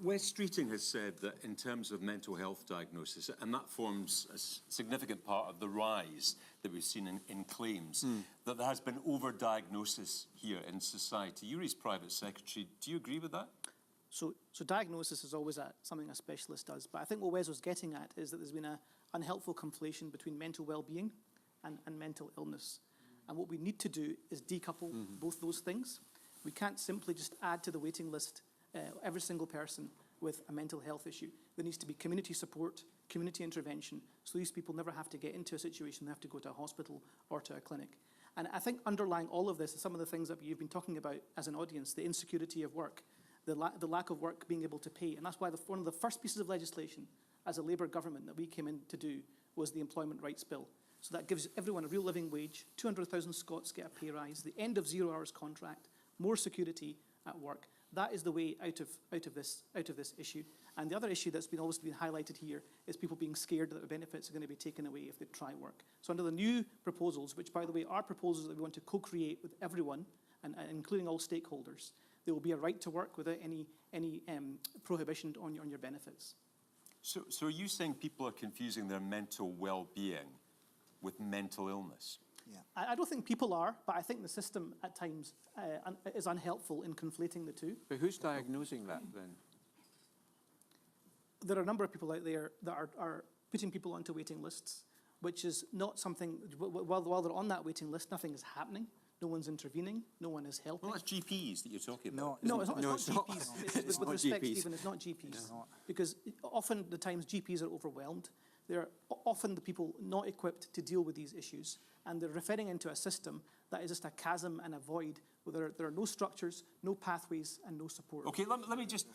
Wes Streeting has said that in terms of mental health diagnosis, and that forms a significant part of the rise that we've seen in claims, that there has been over-diagnosis here in society. You're his private secretary. Do you agree with that? So diagnosis is always something a specialist does. But I think what Wes was getting at is that there's been an unhelpful conflation between mental well-being and mental illness. And what we need to do is decouple both those things. We can't simply just add to the waiting list every single person with a mental health issue. There needs to be community support, community intervention, so these people never have to get into a situation they have to go to a hospital or to a clinic. And I think underlying all of this is some of the things that you've been talking about as an audience, the insecurity of work, the lack of work being able to pay. And that's why one of the first pieces of legislation as a Labour government that we came in to do was the Employment Rights Bill. So that gives everyone a real living wage, 200,000 Scots get a pay rise, the end of 0 hours contract, more security at work. That is the way out of this issue. And the other issue that's always been highlighted here is people being scared that the benefits are going to be taken away if they try work. So under the new proposals, which by the way are proposals that we want to co-create with everyone, and including all stakeholders, there will be a right to work without any prohibition on your benefits. So are you saying people are confusing their mental well-being with mental illness? Yeah. I don't think people are, but I think the system at times is unhelpful in conflating the two. But who's diagnosing that then? There are a number of people out there that are putting people onto waiting lists, which is not something, while they're on that waiting list, nothing is happening. No one's intervening. No one is helping. Well, that's GPs that you're talking about. No, it's not GPs. With respect, Stephen, it's not GPs. It's not. Because often the times GPs are overwhelmed. They're often the people not equipped to deal with these issues. And they're referring into a system that is just a chasm and a void where there are no structures, no pathways, and no support. Okay, let me just pick